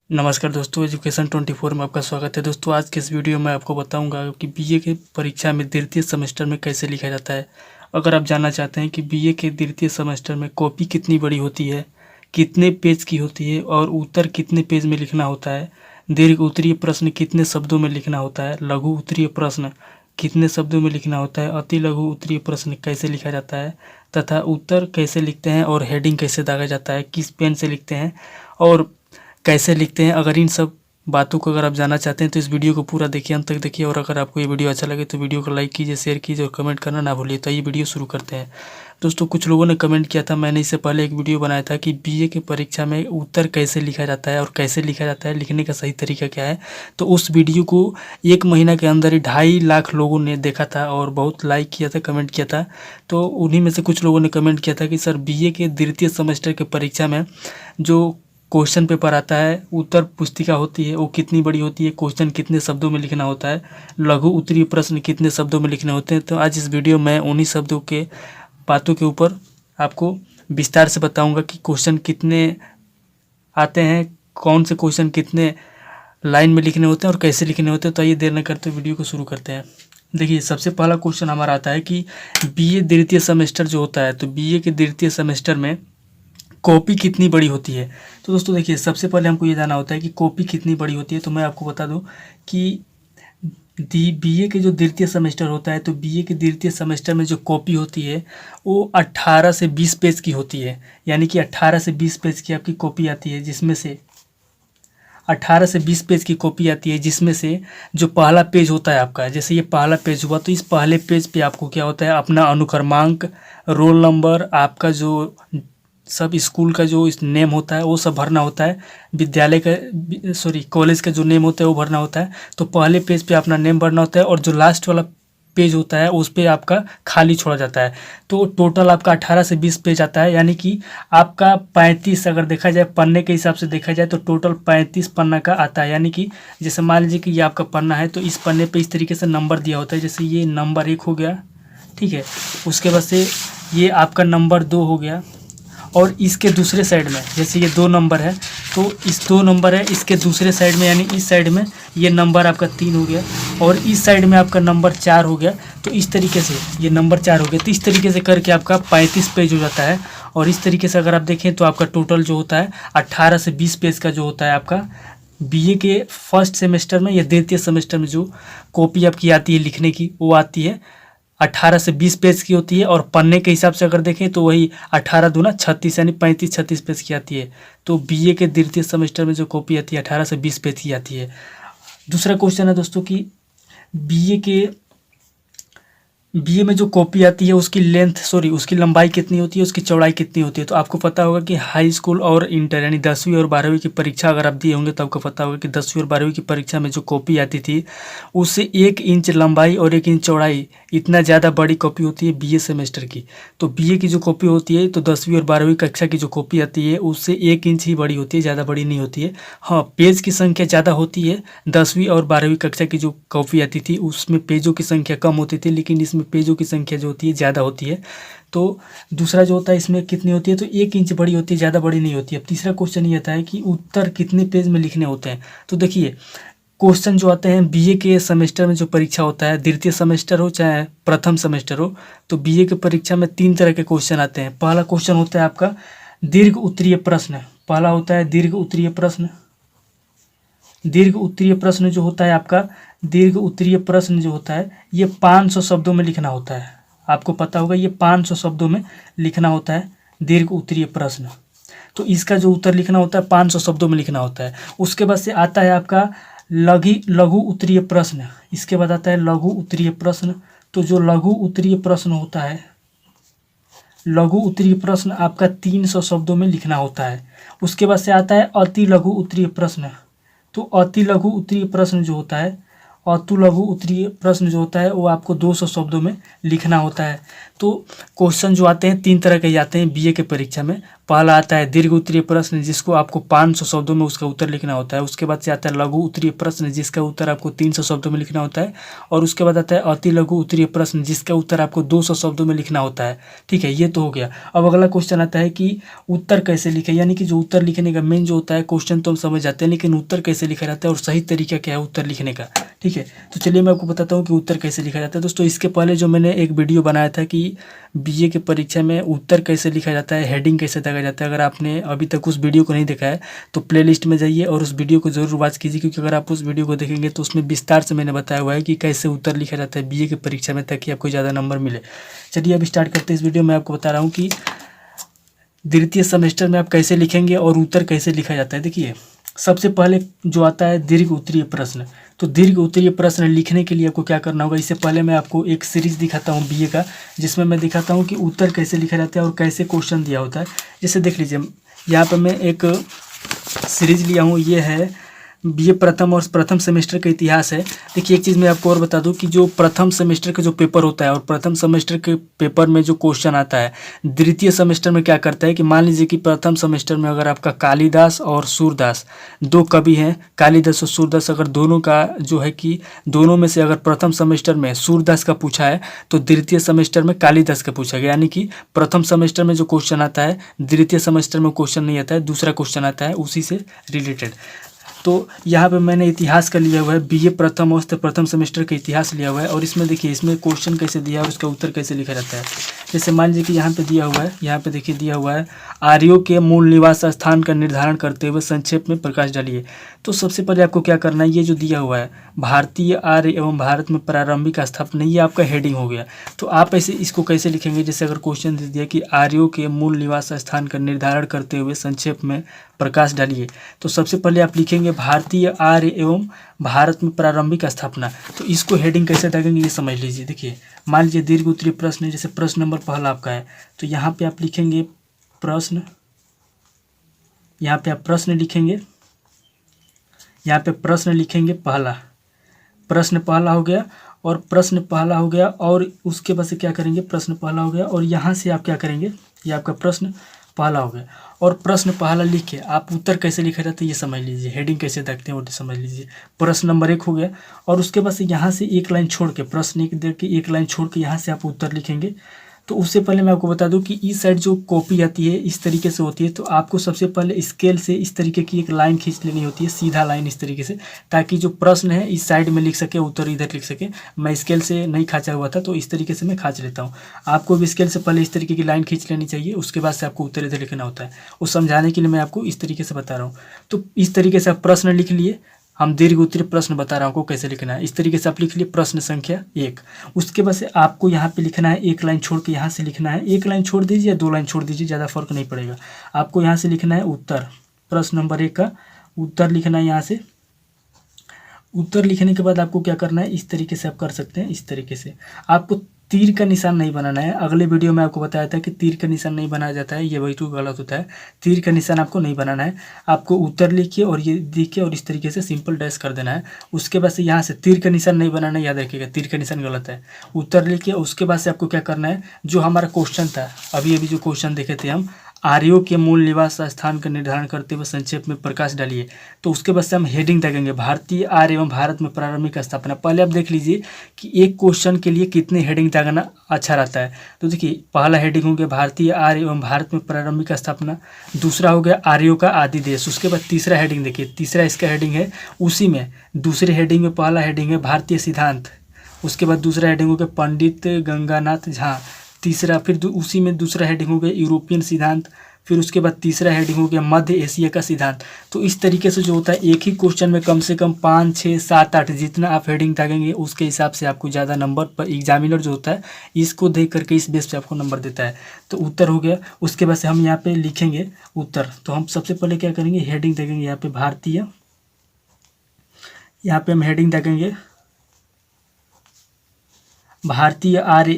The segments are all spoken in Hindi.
नमस्कार दोस्तों, एजुकेशन 24 में आपका स्वागत है। दोस्तों, आज के इस वीडियो में आपको बताऊंगा कि बीए के परीक्षा में द्वितीय सेमेस्टर में कैसे लिखा जाता है। अगर आप जानना चाहते हैं कि बीए के द्वितीय सेमेस्टर में कॉपी कितनी बड़ी होती है, कितने पेज की होती है और उत्तर कितने पेज में लिखना होता है, दीर्घ उत्तरीय प्रश्न कितने शब्दों में लिखना होता है, लघु उत्तरीय प्रश्न कितने शब्दों में लिखना होता है, अति लघु उत्तरीय प्रश्न कैसे लिखा जाता है तथा उत्तर कैसे लिखते हैं और हेडिंग कैसे दागा जाता है, किस पेन से लिखते हैं और कैसे लिखते हैं। अगर इन सब बातों को अगर आप जानना चाहते हैं तो इस वीडियो को पूरा देखिए, अंत तक देखिए। और अगर आपको ये वीडियो अच्छा लगे तो वीडियो को लाइक कीजिए, शेयर कीजिए और कमेंट करना ना भूलिए। तो ये वीडियो शुरू करते हैं। दोस्तों, कुछ लोगों ने कमेंट किया था, मैंने इससे पहले एक वीडियो बनाया था कि बीए के परीक्षा में उत्तर कैसे लिखा जाता है और कैसे लिखा जाता है, लिखने का सही तरीका क्या है। तो उस वीडियो को 1 महीना के अंदर ही 2.5 लाख लोगों ने देखा था और बहुत लाइक किया था, कमेंट किया था। तो उन्हीं में से कुछ लोगों ने कमेंट किया था कि सर, बीए के द्वितीय सेमेस्टर के परीक्षा में जो क्वेश्चन पेपर आता है, उत्तर पुस्तिका होती है, वो कितनी बड़ी होती है, क्वेश्चन कितने शब्दों में लिखना होता है, लघु उत्तरीय प्रश्न कितने शब्दों में लिखने होते हैं। तो आज इस वीडियो में उन्हीं शब्दों के बातों के ऊपर आपको विस्तार से बताऊंगा कि क्वेश्चन कितने आते हैं, कौन से क्वेश्चन कितने लाइन में लिखने होते हैं और कैसे लिखने होते हैं। तो आइए देर न करते वीडियो को शुरू करते हैं। देखिए, सबसे पहला क्वेश्चन हमारा आता है कि बीए द्वितीय सेमेस्टर जो होता है, तो बीए के द्वितीय सेमेस्टर में कॉपी कितनी बड़ी होती है। तो दोस्तों देखिए, सबसे पहले हमको ये जानना होता है कि कॉपी कितनी बड़ी होती है। तो मैं आपको बता दूं कि बीए के जो द्वितीय सेमेस्टर होता है, तो बीए के द्वितीय सेमेस्टर में जो कॉपी होती है वो 18 से 20 पेज की होती है। यानी कि 18 से 20 पेज की आपकी कॉपी आती है, जिसमें से 18 से 20 पेज की कॉपी आती है, जिसमें से जो पहला पेज होता है आपका, जैसे ये पहला पेज हुआ, तो इस पहले पेज पे आपको क्या होता है, अपना अनुक्रमांक, रोल नंबर, आपका जो सब स्कूल का जो इस नेम होता है वो सब भरना होता है, विद्यालय का कॉलेज का जो नेम होता है वो भरना होता है। तो पहले पेज पे अपना नेम भरना होता है और जो लास्ट वाला पेज होता है उस पे आपका खाली छोड़ा जाता है। तो टोटल आपका 18 से 20 पेज आता है, यानी कि आपका 35, अगर देखा जाए पन्ने के हिसाब से देखा जाए तो टोटल 35 पन्ना का आता है। यानी कि जैसे मान लीजिए कि ये आपका पन्ना है, तो इस पन्ने पे इस तरीके से नंबर दिया होता है। जैसे ये नंबर 1 हो गया, ठीक है, उसके बाद से ये आपका नंबर 2 हो गया, और इसके दूसरे साइड में जैसे ये 2 नंबर है, तो इस 2 नंबर है, इसके दूसरे साइड में यानी इस साइड में ये नंबर आपका 3 हो गया, और इस साइड में आपका नंबर 4 हो गया। तो इस तरीके से ये नंबर 4 हो गया। तो इस तरीके से करके आपका 35 पेज हो जाता है। और इस तरीके से अगर आप देखें तो आपका टोटल जो होता है 18 से 20 पेज का जो होता है आपका बीए के फर्स्ट सेमेस्टर में या द्वितीय सेमेस्टर में जो कॉपी आपकी आती है लिखने की, वो आती है 18 से 20 पेज की होती है। और पन्ने के हिसाब से अगर देखें तो वही 18 दूना 36 यानी 35-36 पेज की आती है। तो बीए के द्वितीय सेमेस्टर में जो कॉपी आती है 18 से 20 पेज की आती है। दूसरा क्वेश्चन है दोस्तों कि बीए में जो कॉपी आती है उसकी लंबाई कितनी होती है, उसकी चौड़ाई कितनी होती है। तो आपको पता होगा कि हाई स्कूल और इंटर यानी 10वीं और 12वीं की परीक्षा अगर आप दिए होंगे तो आपको पता होगा कि 10वीं और 12वीं की परीक्षा में जो कॉपी आती थी उससे 1 इंच लंबाई और 1 इंच चौड़ाई, इतना ज़्यादा बड़ी कॉपी होती है बीए सेमेस्टर की। तो बीए की जो कॉपी होती है, तो 10वीं और 12वीं कक्षा की जो कॉपी आती है उससे 1 इंच ही बड़ी होती है, ज़्यादा बड़ी नहीं होती है। हाँ, पेज की संख्या ज़्यादा होती है। 10वीं और 12वीं कक्षा की जो कॉपी आती थी उसमें पेजों की संख्या कम होती थी, लेकिन इसमें पेजों की संख्या जो होती है ज़्यादा होती है। तो दूसरा जो होता है इसमें कितनी होती है, तो 1 इंच बड़ी होती है, ज़्यादा बड़ी नहीं होती है। अब तीसरा क्वेश्चन ये आता है कि उत्तर कितने पेज में लिखने होते हैं। तो देखिए, क्वेश्चन जो आते हैं बीए के सेमेस्टर में जो परीक्षा होता है, द्वितीय सेमेस्टर हो चाहे प्रथम सेमेस्टर हो, तो बीए के परीक्षा में 3 तरह के क्वेश्चन आते हैं। पहला क्वेश्चन होता है आपका दीर्घ उत्तरीय प्रश्न। पहला होता है दीर्घ उत्तरीय प्रश्न। दीर्घ उत्तरीय प्रश्न जो होता है आपका, दीर्घ उत्तरीय प्रश्न जो होता है ये 500 शब्दों में लिखना होता है। आपको पता होगा ये 500 शब्दों में लिखना होता है दीर्घ उत्तरीय प्रश्न। तो इसका जो उत्तर लिखना होता है 500 शब्दों में लिखना होता है। उसके बाद से आता है आपका लघु उत्तरीय प्रश्न। इसके बाद आता है लघु उत्तरीय प्रश्न। तो जो लघु उत्तरीय प्रश्न होता है, लघु उत्तरीय प्रश्न आपका 300 शब्दों में लिखना होता है। उसके बाद से आता है अति लघु उत्तरीय प्रश्न। तो अति लघु उत्तरीय प्रश्न जो होता है, अतु लघु उत्तरीय प्रश्न जो होता है वो आपको 200 शब्दों में लिखना होता है। तो क्वेश्चन जो आते हैं 3 तरह के आते हैं बीए के परीक्षा में। पहला आता है दीर्घ उत्तरीय प्रश्न, जिसको आपको 500 शब्दों में उसका उत्तर लिखना होता है। उसके बाद से आता है लघु उत्तरीय प्रश्न, जिसका उत्तर आपको 300 शब्दों में लिखना होता है। और उसके बाद आता है अति लघु उत्तरीय प्रश्न, जिसका उत्तर आपको 200 शब्दों में लिखना होता है। ठीक है, ये तो हो गया। अब अगला क्वेश्चन आता है कि उत्तर कैसे लिखें, यानी कि जो उत्तर लिखने का मेन जो होता है, क्वेश्चन तो हम समझ जाते हैं, लेकिन उत्तर कैसे लिखा जाता है और सही तरीका क्या है उत्तर लिखने का। ठीक है, तो चलिए मैं आपको बताता हूँ कि उत्तर कैसे लिखा जाता है। दोस्तों, इसके पहले जो मैंने एक वीडियो बनाया था कि बीए के परीक्षा में उत्तर कैसे लिखा जाता है, हेडिंग कैसे दागा जाता है, अगर आपने अभी तक उस वीडियो को नहीं देखा है तो प्लेलिस्ट में जाइए और उस वीडियो को जरूर वॉच कीजिए, क्योंकि अगर आप उस वीडियो को देखेंगे तो उसमें विस्तार से मैंने बताया हुआ है कि कैसे उत्तर लिखा जाता है बीए के परीक्षा में, ताकि आपको ज़्यादा नंबर मिले। चलिए अब स्टार्ट करते हैं। इस वीडियो में आपको बता रहा हूँ कि द्वितीय सेमेस्टर में आप कैसे लिखेंगे और उत्तर कैसे लिखा जाता है। देखिए, सबसे पहले जो आता है दीर्घ उत्तरीय प्रश्न। तो दीर्घ उत्तरीय प्रश्न लिखने के लिए आपको क्या करना होगा, इससे पहले मैं आपको एक सीरीज दिखाता हूँ बीए का, जिसमें मैं दिखाता हूँ कि उत्तर कैसे लिखा जाता है और कैसे क्वेश्चन दिया होता है। जैसे देख लीजिए, यहाँ पर मैं एक सीरीज लिया हूँ, ये है बीए प्रथम और प्रथम सेमेस्टर का इतिहास है। देखिए, एक चीज़ मैं आपको और बता दूं कि जो प्रथम सेमेस्टर का जो पेपर होता है और प्रथम सेमेस्टर के पेपर में जो क्वेश्चन आता है, द्वितीय सेमेस्टर में क्या करता है कि मान लीजिए कि प्रथम सेमेस्टर में अगर आपका कालिदास और सूरदास दो कवि हैं, कालिदास और सूरदास, अगर दोनों का जो है कि दोनों में से अगर प्रथम सेमेस्टर में सूरदास का पूछा है तो द्वितीय सेमेस्टर में कालिदास का पूछा गया, यानी कि प्रथम सेमेस्टर में जो क्वेश्चन आता है द्वितीय सेमेस्टर में क्वेश्चन नहीं आता है, दूसरा क्वेश्चन आता है उसी से रिलेटेड। तो यहाँ पे मैंने इतिहास का लिया हुआ है, बीए प्रथम और प्रथम सेमेस्टर का इतिहास लिया हुआ है। और इसमें देखिए, इसमें क्वेश्चन कैसे दिया है और उसका उत्तर कैसे लिखा जाता है। जैसे मान लीजिए कि यहाँ पे दिया हुआ है, यहाँ पे देखिए दिया हुआ है, आर्यों के मूल निवास स्थान का निर्धारण करते हुए संक्षेप में प्रकाश डालिए। तो सबसे पहले आपको क्या करना है, ये जो दिया हुआ है भारतीय आर्य एवं भारत में प्रारंभिक स्थापना, ये आपका हेडिंग हो गया। तो आप ऐसे इसको कैसे लिखेंगे, जैसे अगर क्वेश्चन दे दिया कि आर्यों के मूल निवास स्थान का निर्धारण करते हुए संक्षेप में प्रकाश डालिए, तो सबसे पहले आप लिखेंगे भारतीय आर्य एवं भारत में प्रारंभिक स्थापना। तो इसको हेडिंग कैसे डालेंगे ये समझ लीजिए। देखिए, मान लीजिए दीर्घ उत्तरीय प्रश्न है, जैसे प्रश्न नंबर पहला आपका है, तो यहाँ पे आप लिखेंगे प्रश्न, यहाँ पे आप प्रश्न लिखेंगे, यहाँ पे प्रश्न लिखेंगे पहला, प्रश्न पहला हो गया और प्रश्न पहला हो गया। और उसके बाद से क्या करेंगे, प्रश्न पहला हो गया और यहाँ से आप क्या करेंगे, ये आपका प्रश्न पहला हो गया। और प्रश्न पहला लिख के आप उत्तर कैसे लिखा जाता है ये समझ लीजिए, हेडिंग कैसे देखते हैं वो समझ लीजिए। प्रश्न नंबर 1 हो गया और उसके बाद से यहाँ से एक लाइन छोड़ के, प्रश्न 1 दे के एक लाइन छोड़ के यहाँ से आप उत्तर लिखेंगे। तो उससे पहले मैं आपको बता दूं कि इस साइड जो कॉपी आती है इस तरीके से होती है, तो आपको सबसे पहले स्केल से इस तरीके की एक लाइन खींच लेनी होती है, सीधा लाइन इस तरीके से, ताकि जो प्रश्न है इस साइड में लिख सके, उत्तर इधर लिख सके। मैं स्केल से नहीं खाचा हुआ था तो इस तरीके से मैं खाच लेता हूँ। आपको भी स्केल से पहले इस तरीके की लाइन खींच लेनी चाहिए, उसके बाद से आपको उत्तर इधर लिखना होता है। वो समझाने के लिए मैं आपको इस तरीके से बता रहा हूँ। तो इस तरीके से आप प्रश्न लिख लिए, हम दीर्घ उत्तरीय प्रश्न बता रहा हूँ आपको कैसे लिखना है। इस तरीके से आप लिख लिए प्रश्न संख्या 1। उसके बाद से आपको यहाँ पे लिखना है, एक लाइन छोड़ के यहाँ से लिखना है, एक लाइन छोड़ दीजिए या 2 लाइन छोड़ दीजिए, ज़्यादा फर्क नहीं पड़ेगा। आपको यहाँ से लिखना है उत्तर, प्रश्न नंबर 1 का उत्तर लिखना है। यहाँ से उत्तर लिखने के बाद आपको क्या करना है, इस तरीके से आप कर सकते हैं। इस तरीके से आपको तीर का निशान नहीं बनाना है। अगले वीडियो में आपको बताया था कि तीर का निशान नहीं बनाया जाता है, ये वही तो गलत होता है। तीर का निशान आपको नहीं बनाना है, आपको उत्तर लिखिए और ये देखिए और इस तरीके से सिंपल डैश कर देना है। उसके बाद से यहाँ से तीर का निशान नहीं बनाना है, याद रखिएगा तीर का निशान गलत है। उत्तर लिखिए, उसके बाद से आपको क्या करना है, जो हमारा क्वेश्चन था अभी जो क्वेश्चन देखे थे हम, आर्यों के मूल निवास स्थान का निर्धारण करते हुए संक्षेप में प्रकाश डालिए। तो उसके बाद से हम हेडिंग देखेंगे भारतीय आर्य एवं भारत में प्रारंभिक स्थापना। पहले आप देख लीजिए कि एक क्वेश्चन के लिए कितने हेडिंग दागना अच्छा रहता है। तो देखिए, पहला हेडिंग हो गया भारतीय आर्य एवं भारत में प्रारंभिक स्थापना, दूसरा हो गया आर्यों का आदि देश। उसके बाद तीसरा हेडिंग देखिए, तीसरा इसका हेडिंग है, उसी में दूसरे हेडिंग में पहला हेडिंग है भारतीय सिद्धांत। उसके बाद दूसरा हेडिंग हो गया पंडित गंगानाथ झा। तीसरा फिर उसी में दूसरा हेडिंग हो गया यूरोपियन सिद्धांत। फिर उसके बाद तीसरा हेडिंग हो गया मध्य एशिया का सिद्धांत। तो इस तरीके से जो होता है एक ही क्वेश्चन में कम से कम 5, 6, 7, 8 जितना आप हेडिंग दागेंगे उसके हिसाब से आपको ज़्यादा नंबर पर एग्जामिनर जो होता है इसको देख करके इस बेस पे आपको नंबर देता है। तो उत्तर हो गया। उसके बाद से हम यहाँ पे लिखेंगे उत्तर। तो हम सबसे पहले क्या करेंगे, हेडिंग देखेंगे यहाँ पे भारतीय, यहाँ पे हम हेडिंग देखेंगे भारतीय आर्य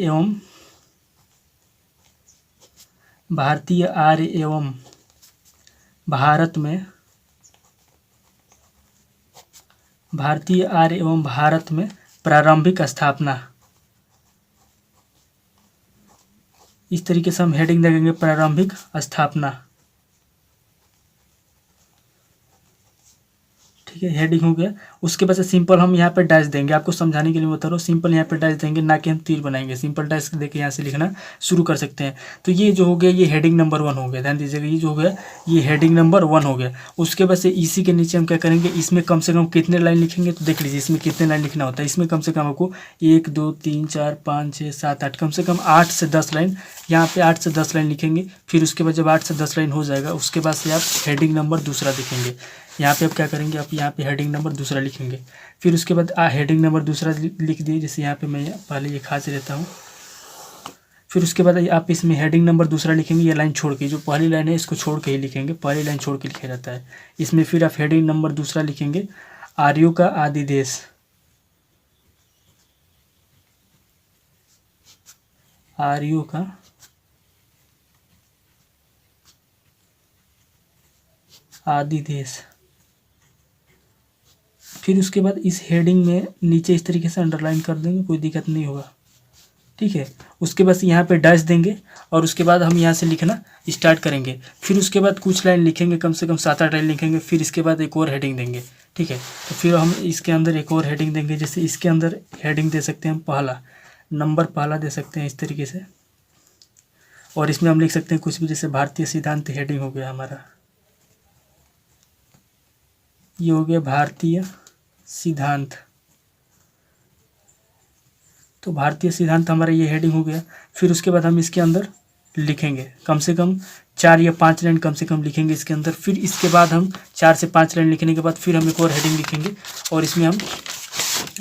एवं भारत में भारतीय आर्य एवं भारत में प्रारंभिक स्थापना। इस तरीके से हम हेडिंग देंगे, प्रारंभिक स्थापना। ठीक है, हेडिंग हो गया। उसके बाद से सिंपल हम यहाँ पे डैश देंगे, आपको समझाने के लिए बता रहा हूँ। सिंपल यहाँ पे डैश देंगे, ना कि हम तीर बनाएंगे। सिंपल डैश देके यहाँ से लिखना शुरू कर सकते हैं। तो ये जो हो गया, ये हेडिंग नंबर 1 हो गया। ध्यान दीजिएगा, ये जो हो गया, ये हेडिंग नंबर 1 हो गया। उसके बाद से इसी के नीचे हम क्या करेंगे, इसमें कम से कम कितने लाइन लिखेंगे, तो देख लीजिए इसमें कितने लाइन लिखना होता है। इसमें कम से कम आपको 1 2 3 4 5 6 7 8, कम से कम 8 से 10 लाइन, यहाँ पे 8 से 10 लाइन लिखेंगे। फिर उसके बाद जब 8 से 10 लाइन हो जाएगा, उसके बाद से आप हेडिंग नंबर दूसरा लिखेंगे। यहाँ पे आप क्या करेंगे, आप यहाँ पे हेडिंग नंबर दूसरा लिखेंगे। फिर उसके बाद हेडिंग नंबर दूसरा लिख दिए, जैसे यहाँ पे मैं पहले ये खास लेता हूँ। फिर उसके बाद आप इसमें हेडिंग नंबर दूसरा लिखेंगे, ये लाइन छोड़ के, जो पहली लाइन है इसको छोड़ के ही लिखेंगे, पहली लाइन छोड़ के लिखा जाता है इसमें। फिर आप हेडिंग नंबर दूसरा लिखेंगे, आर्यों का आदि देश। आर्यों का आदि देश। फिर उसके बाद इस हेडिंग में नीचे इस तरीके से अंडरलाइन कर देंगे, कोई दिक्कत नहीं होगा। ठीक है, उसके बाद यहाँ पे डैश देंगे और उसके बाद हम यहाँ से लिखना स्टार्ट करेंगे। फिर उसके बाद कुछ लाइन लिखेंगे, कम से कम 7-8 लाइन लिखेंगे। फिर इसके बाद एक और हेडिंग देंगे। ठीक है, तो फिर हम इसके अंदर एक और हेडिंग देंगे। जैसे इसके अंदर हेडिंग दे सकते हैं हम पहला, नंबर पहला दे सकते हैं इस तरीके से। और इसमें हम लिख सकते हैं कुछ भी, जैसे भारतीय सिद्धांत हेडिंग हो गया हमारा, ये हो गया भारतीय सिद्धांत। तो भारतीय सिद्धांत हमारा ये हेडिंग हो गया। फिर उसके बाद हम इसके अंदर लिखेंगे कम से कम 4 या 5 लाइन कम से कम लिखेंगे इसके अंदर। फिर इसके बाद हम 4 से 5 लाइन लिखने के बाद फिर हम एक और हेडिंग लिखेंगे और इसमें हम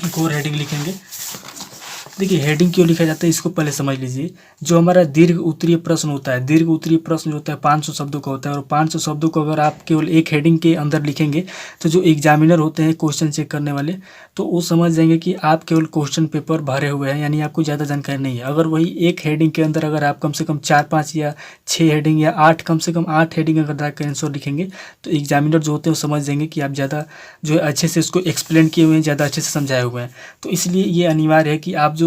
एक और हेडिंग लिखेंगे। देखिए हेडिंग क्यों लिखा जाता है इसको पहले समझ लीजिए। जो हमारा दीर्घ उत्तरीय प्रश्न होता है, दीर्घ उत्तरीय प्रश्न जो होता है 500 शब्दों का होता है, और 500 शब्दों को अगर आप केवल एक हेडिंग के अंदर लिखेंगे तो जो एग्जामिनर होते हैं क्वेश्चन चेक करने वाले, तो वो समझ जाएंगे कि आप केवल क्वेश्चन पेपर भरे हुए हैं, यानी आपको ज़्यादा जानकारी नहीं है। अगर वही एक हेडिंग के अंदर अगर आप कम से कम 4-5 या 6 हेडिंग या 8, कम से कम 8 हेडिंग अगर डाल कर आंसर लिखेंगे तो एग्जामिनर जो होते हैं वो समझ जाएंगे कि आप ज़्यादा जो है अच्छे से उसको एक्सप्लेन किए हुए हैं, ज़्यादा अच्छे से समझाए हुए हैं। तो इसलिए ये अनिवार्य है कि आप जो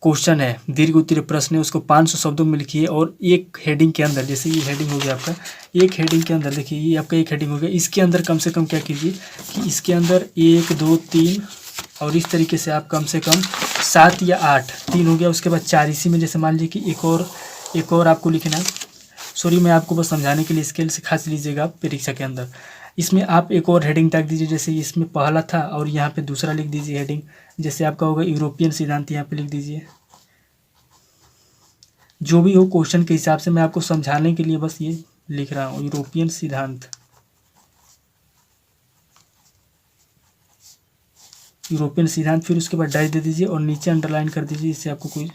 क्वेश्चन है, दीर्घ उत्तरीय प्रश्न है, उसको 500 शब्दों में लिखिए। और एक हेडिंग के अंदर, जैसे ये हेडिंग हो गया आपका, एक हेडिंग के अंदर देखिए ये आपका एक हेडिंग हो गया, इसके अंदर कम से कम क्या कीजिए कि इसके अंदर 1 2 3 और इस तरीके से आप कम से कम 7 या 8, 3 हो गया, उसके बाद 4, इसी में जैसे मान लीजिए कि एक और आपको लिखना है। सॉरी, मैं आपको बस समझाने के लिए स्केल से खास लीजिएगा आप परीक्षा के अंदर। इसमें आप एक और हेडिंग टाक दीजिए, जैसे इसमें पहला था और यहाँ पे दूसरा लिख दीजिए हेडिंग। जैसे आपका होगा यूरोपियन सिद्धांत, यहाँ पे लिख दीजिए। जो भी हो क्वेश्चन के हिसाब से मैं आपको समझाने के लिए बस ये लिख रहा हूँ, यूरोपियन सिद्धांत, यूरोपियन सिद्धांत। फिर उसके बाद डैश दे दीजिए और नीचे अंडरलाइन कर दीजिए, इससे आपको कोई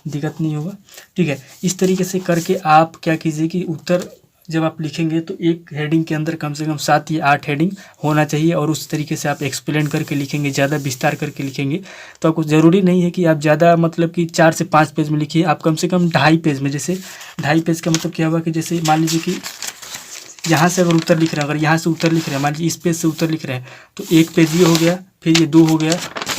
दिक्कत नहीं होगा। ठीक है, इस तरीके से करके आप क्या कीजिए कि उत्तर जब आप लिखेंगे तो एक हेडिंग के अंदर कम से कम 7 या 8 हेडिंग होना चाहिए, और उस तरीके से आप एक्सप्लेन करके लिखेंगे, ज़्यादा विस्तार करके लिखेंगे। तो आपको ज़रूरी नहीं है कि आप ज़्यादा मतलब कि 4 से 5 पेज में लिखिए, आप कम से कम 2.5 पेज में। जैसे 2.5 पेज का मतलब क्या हुआ कि जैसे मान लीजिए कि यहाँ से अगर उत्तर लिख रहे हैं, अगर यहाँ से उत्तर लिख रहे हैं, मान लीजिए इस पेज से उत्तर लिख रहे हैं, तो एक पेज ये हो गया, फिर ये 2 हो गया,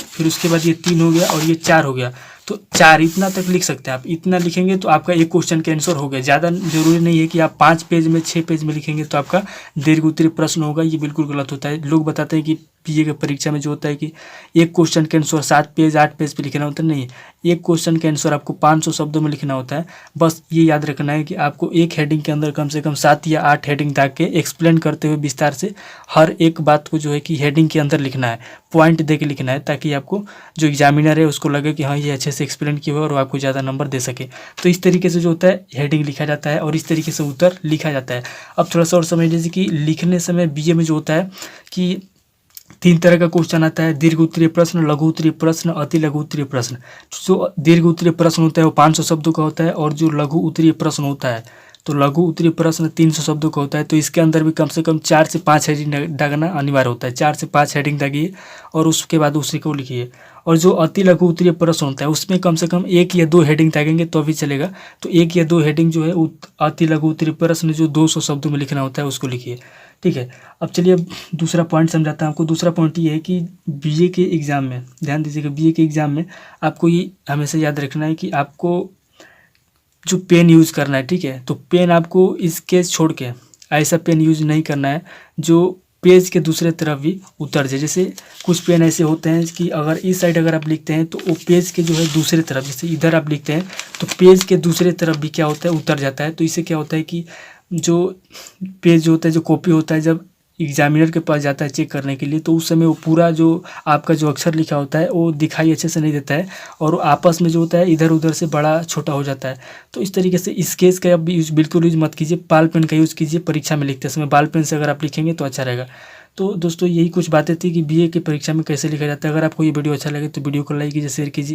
फिर उसके बाद ये 3 हो गया और ये 4 हो गया। तो 4 इतना तक लिख सकते हैं आप। इतना लिखेंगे तो आपका एक क्वेश्चन का आंसर हो गया। ज़्यादा जरूरी नहीं है कि आप 5 पेज में 6 पेज में लिखेंगे तो आपका दीर्घ उत्तरीय प्रश्न होगा। ये बिल्कुल गलत होता है। लोग बताते हैं कि पीए के परीक्षा में जो होता है कि एक क्वेश्चन के आंसर 7 पेज 8 पेज पे लिखना होता है, नहीं, एक क्वेश्चन के आंसर आपको 500 शब्दों में लिखना होता है। बस ये याद रखना है कि आपको एक हेडिंग के अंदर कम से कम 7 या 8 हेडिंग डाल के एक्सप्लेन करते हुए विस्तार से हर एक बात को जो है कि हेडिंग के अंदर लिखना है, पॉइंट दे के लिखना है, ताकि आपको जो एग्जामिनर है उसको लगे कि हाँ ये अच्छे से एक्सप्लेन किया हुआ और आपको ज़्यादा नंबर दे सके। तो इस तरीके से जो होता है हेडिंग लिखा जाता है और इस तरीके से उत्तर लिखा जाता है। अब थोड़ा सा और समझ लीजिए कि लिखने समय बीए में जो होता है कि 3 तरह का क्वेश्चन आता है, दीर्घ उत्तरीय प्रश्न, लघु उत्तरीय प्रश्न, अति लघु उत्तरीय प्रश्न। जो दीर्घ उत्तरीय प्रश्न होता है वो 500 शब्दों का होता है, और जो लघु उत्तरीय प्रश्न होता है तो लघु उत्तरीय प्रश्न 300 शब्दों का होता है। तो इसके अंदर भी कम से कम 4 से 5 हेडिंग दागना अनिवार्य होता है। 4 से 5 हेडिंग दागिए और उसके बाद उसी को लिखिए। और जो अति लघु उत्तरीय प्रश्न होता है उसमें कम से कम 1 या 2 हेडिंग दागेंगे तो भी चलेगा। तो 1 या 2 हेडिंग जो है अति लघु उत्तरीय प्रश्न जो 200 शब्दों में लिखना होता है उसको लिखिए। ठीक है। अब चलिए अब दूसरा पॉइंट समझाता हूँ आपको। दूसरा पॉइंट ये है कि बीए के एग्ज़ाम में ध्यान दीजिएगा, बीए के एग्ज़ाम में आपको ये हमेशा याद रखना है कि आपको जो पेन यूज़ करना है, ठीक है। तो पेन आपको स्केच छोड़ के ऐसा पेन यूज़ नहीं करना है जो पेज के दूसरे तरफ भी उतर जाए। जैसे कुछ पेन ऐसे होते हैं कि अगर इस साइड अगर आप लिखते हैं तो वो पेज के जो है दूसरे तरफ, जैसे इधर आप लिखते हैं तो पेज के दूसरे तरफ भी क्या होता है, उतर जाता है। तो इससे क्या होता है कि जो पेज जो होता है, जो कॉपी होता है, जब एग्जामिनर के पास जाता है चेक करने के लिए, तो उस समय वो पूरा जो आपका जो अक्षर लिखा होता है वो दिखाई अच्छे से नहीं देता है और वो आपस में जो होता है इधर उधर से बड़ा छोटा हो जाता है। तो इस तरीके से स्केच का अब यूज़ बिल्कुल यूज़ मत कीजिए, बॉल पेन का यूज़ कीजिए। परीक्षा में लिखते समय बॉल पेन से अगर आप लिखेंगे तो अच्छा रहेगा। तो दोस्तों यही कुछ बातें थी कि बीए की परीक्षा में कैसे लिखा जाता है। अगर आपको ये वीडियो अच्छा लगे तो वीडियो को लाइक कीजिए, शेयर कीजिए।